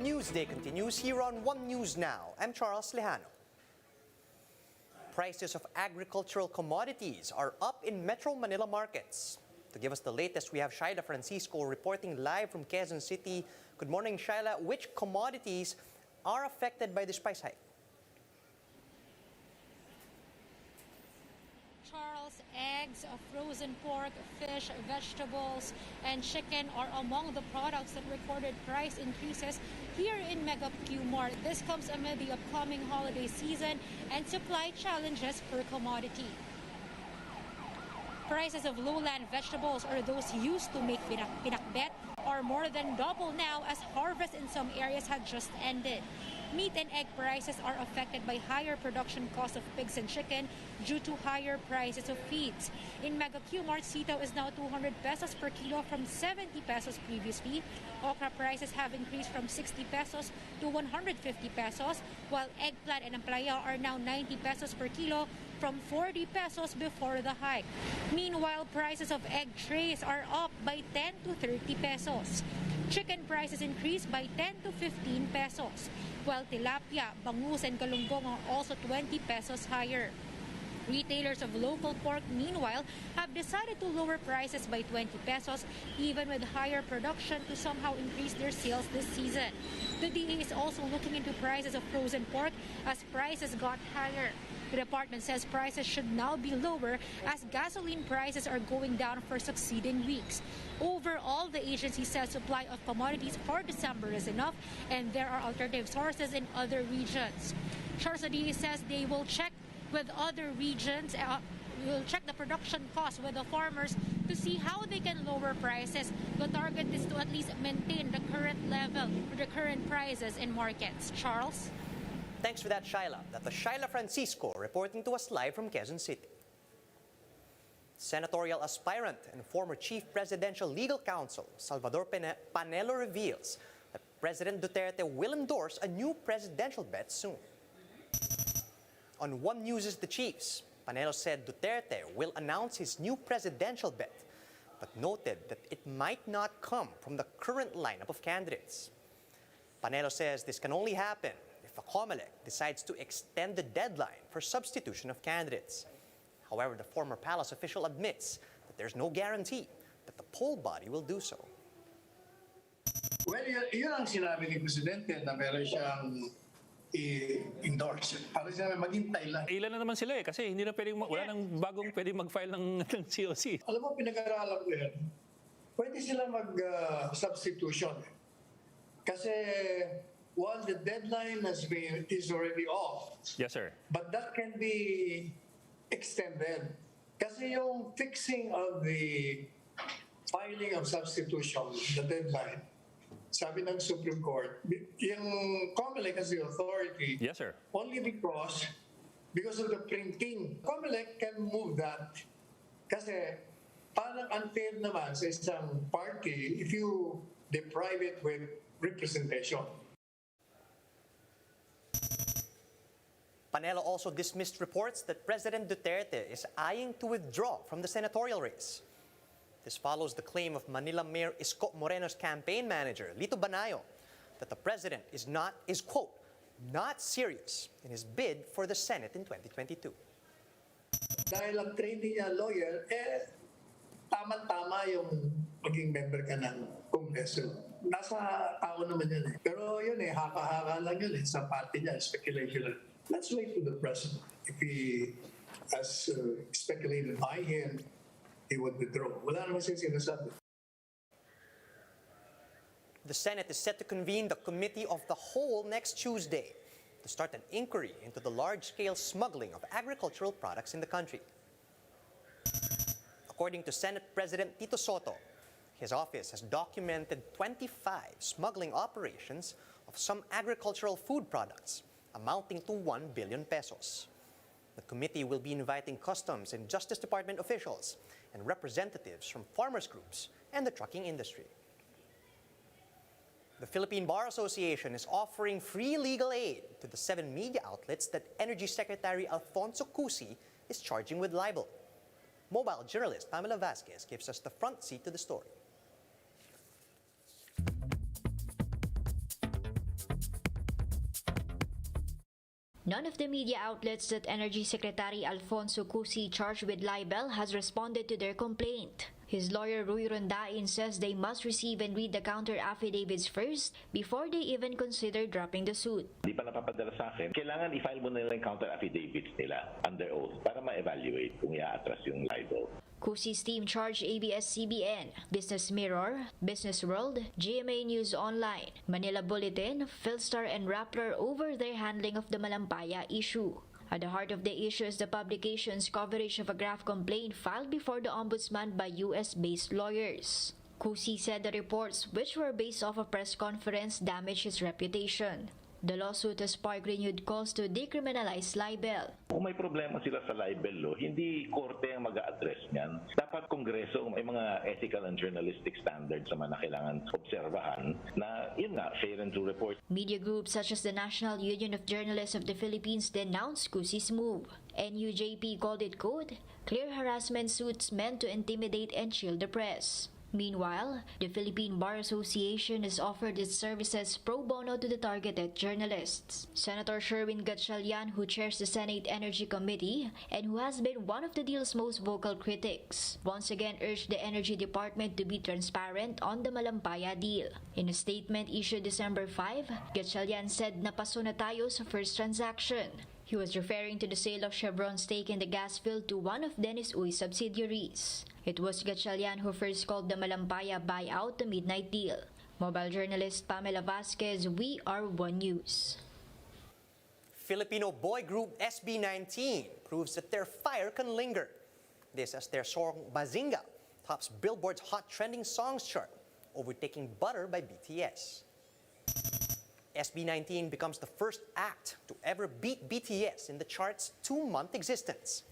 Newsday continues here on One News Now. I'm Charles Lejano. Prices of agricultural commodities are up in Metro Manila markets. To give us the latest, we have Shaila Francisco reporting live from Quezon City. Good morning, Shaila. Which commodities are affected by this price hike? Charles, eggs, frozen pork, fish, vegetables, and chicken are among the products that recorded price increases here in Mega Q-Mart. This comes amid the upcoming holiday season and supply challenges per commodity. Prices of lowland vegetables, or those used to make pinakbet, are more than double now as harvest in some areas had just ended. Meat and egg prices are affected by higher production costs of pigs and chicken due to higher prices of feeds. In Mega Q-Mart, sitaw is now 200 pesos per kilo from 70 pesos previously. Okra prices have increased from 60 pesos to 150 pesos, while eggplant and ampalaya are now 90 pesos per kilo from 40 pesos before the hike. Meanwhile, prices of egg trays are up by 10 to 30 pesos. Chicken prices increased by 10 to 15 pesos, while tilapia, bangus, and galunggong are also 20 pesos higher. Retailers of local pork, meanwhile, have decided to lower prices by 20 pesos, even with higher production, to somehow increase their sales this season. The DA is also looking into prices of frozen pork as prices got higher. The department says prices should now be lower as gasoline prices are going down for succeeding weeks. Overall, the agency says supply of commodities for December is enough and there are alternative sources in other regions. Charles, the DA says they will check with other regions, will check the production costs with the farmers to see how they can lower prices. The target is to at least maintain the current level or the current prices in markets. Charles? Thanks for that, Shaila. That's Shaila Francisco reporting to us live from Quezon City. Senatorial aspirant and former Chief Presidential Legal Counsel Salvador Panelo reveals that President Duterte will endorse a new presidential bet soon. On One News' The Chiefs, Panelo said Duterte will announce his new presidential bet, but noted that it might not come from the current lineup of candidates. Panelo says this can only happen if the COMELEC decides to extend the deadline for substitution of candidates. However, the former palace official admits that there's no guarantee that the poll body will do so. Well, yun ang sinabi ni Presidente na meron siyang i-endorse. Para sinabi, maghintay lang. Ilan na naman sila kasi hindi na pwedeng, wala nang bagong pwedeng mag-file ng COC. Alam mo, pinag-aralan ko yan. Pwede sila mag-substitution. Kasi while the deadline is already off. Yes, sir. But that can be extended. Kasi yung fixing of the filing of substitution, the deadline, sabi ng Supreme Court, yung COMELEC has the authority. Yes, sir. Only because of the printing. COMELEC can move that. Kasi parang unfair naman sa isang party if you deprive it with representation. Panelo also dismissed reports that President Duterte is eyeing to withdraw from the senatorial race. This follows the claim of Manila Mayor Isko Moreno's campaign manager, Lito Banayo, that the president is, quote, not serious in his bid for the Senate in 2022. Dahil ang training niya lawyer, tama-tama yung maging member ka ng Kongreso. Nasa tao naman yun eh. Pero yun eh, haka-haka lang yun eh, sa party niya, speculation. Let's wait for the president. If he, as speculated by him, he would withdraw. Wala naman siyang sinasabi. The Senate is set to convene the Committee of the Whole next Tuesday to start an inquiry into the large-scale smuggling of agricultural products in the country. According to Senate President Tito Soto, his office has documented 25 smuggling operations of some agricultural food products, amounting to 1 billion pesos. The committee will be inviting Customs and Justice Department officials and representatives from farmers groups and the trucking industry. The Philippine Bar Association is offering free legal aid to the 7 media outlets that Energy Secretary Alfonso Cusi is charging with libel. Mobile journalist Pamela Vasquez gives us the front seat to the story. None of the media outlets that Energy Secretary Alfonso Cusi charged with libel has responded to their complaint. His lawyer Rui Rondain says they must receive and read the counter affidavits first before they even consider dropping the suit. Di pa napapadala sa akin, kailangan i-file mo nila yung counter affidavits nila under oath para ma-evaluate kung i-atras yung libel. Cusi's team charged ABS-CBN, Business Mirror, Business World, GMA News Online, Manila Bulletin, Philstar and Rappler over their handling of the Malampaya issue. At the heart of the issue is the publication's coverage of a graft complaint filed before the Ombudsman by US-based lawyers. Cusi said the reports, which were based off a press conference, damaged his reputation. The lawsuit has sparked renewed calls to decriminalize libel. Kung may problema sila sa libel law, hindi korte ang mag-a-address niyan. Dapat kongreso, may mga ethical and journalistic standards naman na kailangan obserbahan na, yun nga, fair and true report. Media groups such as the National Union of Journalists of the Philippines denounced Cusi's move. NUJP called it, quote, clear harassment suits meant to intimidate and shield the press. Meanwhile, the Philippine Bar Association has offered its services pro bono to the targeted journalists. Senator Sherwin Gatchalian, who chairs the Senate Energy Committee and who has been one of the deal's most vocal critics, once again urged the Energy Department to be transparent on the Malampaya deal. In a statement issued December 5, Gatchalian said napaso na tayo sa first transaction. He was referring to the sale of Chevron's stake in the gas field to one of Dennis Uy subsidiaries. It was Gatchalian who first called the Malampaya buyout the midnight deal. Mobile journalist Pamela Vasquez, We Are One News. Filipino boy group SB19 proves that their fire can linger. This as their song Bazinga tops Billboard's Hot Trending songs chart, overtaking Butter by BTS. SB19 becomes the first act to ever beat BTS in the chart's 2-month existence.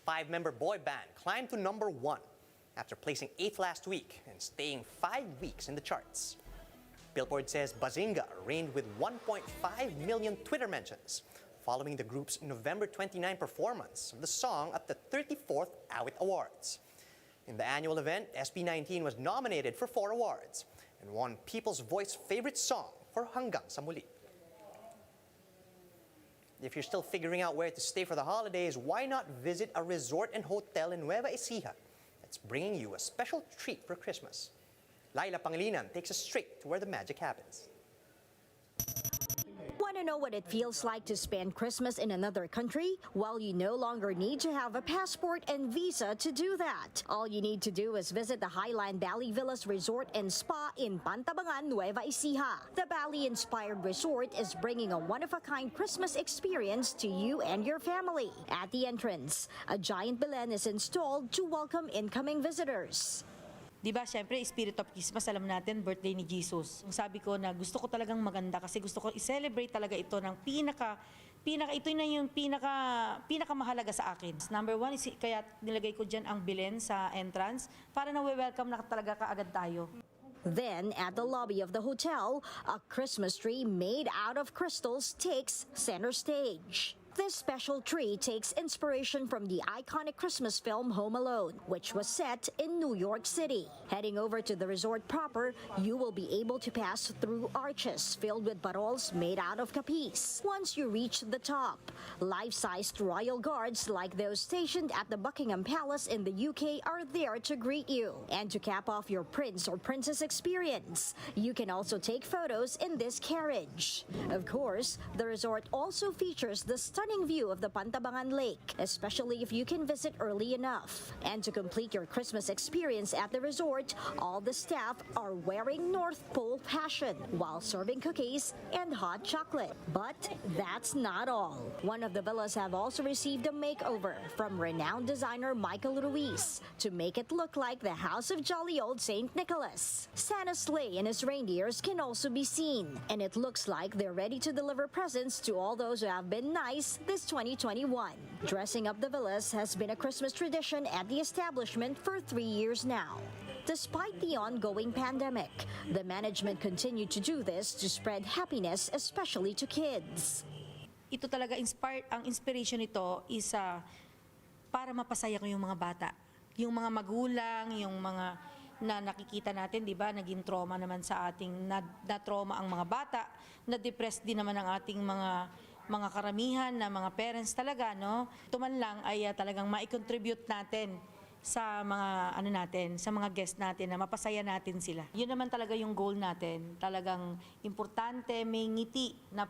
Five-member boy band climbed to number 1 after placing 8th last week and staying 5 weeks in the charts. Billboard says Bazinga reigned with 1.5 million Twitter mentions following the group's November 29 performance of the song at the 34th Awit Awards. In the annual event, SB19 was nominated for 4 awards and won People's Voice Favorite Song for Hanggang Sa Muli. If you're still figuring out where to stay for the holidays, why not visit a resort and hotel in Nueva Ecija that's bringing you a special treat for Christmas? Laila Pangilinan takes us straight to where the magic happens. Want to know what it feels like to spend Christmas in another country? Well, you no longer need to have a passport and visa to do that. All you need to do is visit the Highline Bali Villas Resort and Spa in Pantabangan, Nueva Ecija. The Bali-inspired resort is bringing a one-of-a-kind Christmas experience to you and your family. At the entrance, a giant Belen is installed to welcome incoming visitors. Diba, syempre, Spirit of Christmas, alam natin, birthday ni Jesus. Sabi ko na gusto ko talagang maganda kasi gusto ko i-celebrate talaga ito ng ito na yung pinakamahalaga sa akin. Number 1 is kaya nilagay ko dyan ang Belen sa entrance para na welcome na talaga kaagad tayo. Then, at the lobby of the hotel, a Christmas tree made out of crystals takes center stage. This special tree takes inspiration from the iconic Christmas film Home Alone, which was set in New York City. Heading over to the resort proper, you will be able to pass through arches filled with paroles made out of capis. Once you reach the top, life-sized royal guards like those stationed at the Buckingham Palace in the UK are there to greet you. And to cap off your prince or princess experience, you can also take photos in this carriage. Of course, the resort also features the stunning view of the Pantabangan Lake, especially if you can visit early enough. And to complete your Christmas experience at the resort, all the staff are wearing North Pole fashion while serving cookies and hot chocolate. But that's not all. One of the villas have also received a makeover from renowned designer Michael Ruiz to make it look like the house of jolly old Saint Nicholas. Santa's sleigh and his reindeers can also be seen, and it looks like they're ready to deliver presents to all those who have been nice this 2021. Dressing up the villas has been a Christmas tradition at the establishment for 3 years now. Despite the ongoing pandemic, the management continued to do this to spread happiness, especially to kids. Ito talaga ang inspiration nito is para mapasaya ko yung mga bata. Yung mga magulang, yung mga na nakikita natin, di ba, naging trauma naman sa ating, na-trauma ang mga bata, na-depressed din naman ang ating mga mga karamihan na mga parents talaga, no? Ito man lang ay talagang ma-contribute natin sa mga sa mga guests natin na mapasaya natin sila. Yun naman talaga yung goal natin. Talagang importante may ngiti na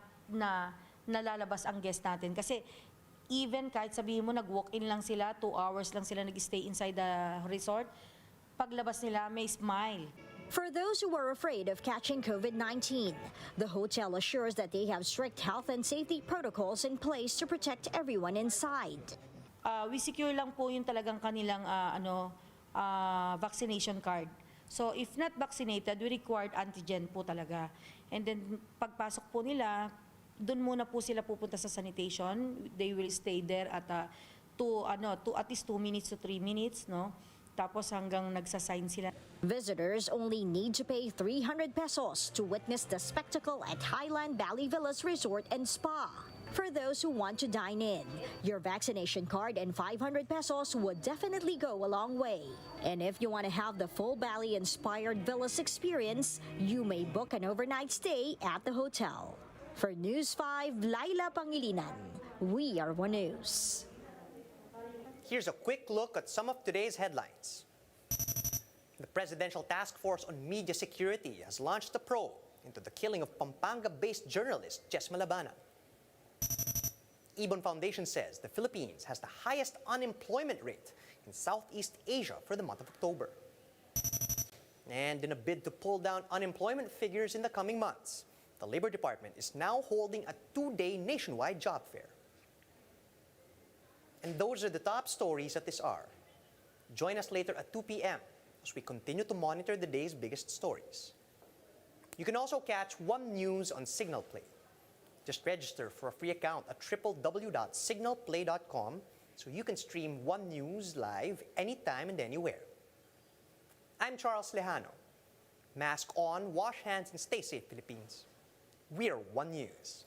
nalalabas ang guest natin kasi even kahit sabihin mo nag-walk-in lang sila, 2 hours lang sila nag-stay inside the resort, paglabas nila may smile. For those who are afraid of catching COVID-19, the hotel assures that they have strict health and safety protocols in place to protect everyone inside. We secure lang po yung talagang kanilang vaccination card. So if not vaccinated, we required antigen po talaga. And then pagpasok po nila, doon muna po sila pupunta sa sanitation. They will stay there at at least 2 minutes to 3 minutes, no? Tapos hanggang nagsasign sila. Visitors only need to pay 300 pesos to witness the spectacle at Highline Valley Villas Resort and Spa. For those who want to dine in, your vaccination card and 500 pesos would definitely go a long way. And if you want to have the full Bali-inspired villas experience, you may book an overnight stay at the hotel. For News 5, Laila Pangilinan, we are One News. Here's a quick look at some of today's headlines. The Presidential Task Force on Media Security has launched a probe into the killing of Pampanga-based journalist Jess Malabanan. Ibon Foundation says the Philippines has the highest unemployment rate in Southeast Asia for the month of October. And in a bid to pull down unemployment figures in the coming months, the Labor Department is now holding a 2-day nationwide job fair. And those are the top stories at this hour. Join us later at 2 p.m. as we continue to monitor the day's biggest stories. You can also catch One News on Signal Play. Just register for a free account at www.signalplay.com so you can stream One News live anytime and anywhere. I'm Charles Lejano. Mask on, wash hands, and stay safe, Philippines. We're One News.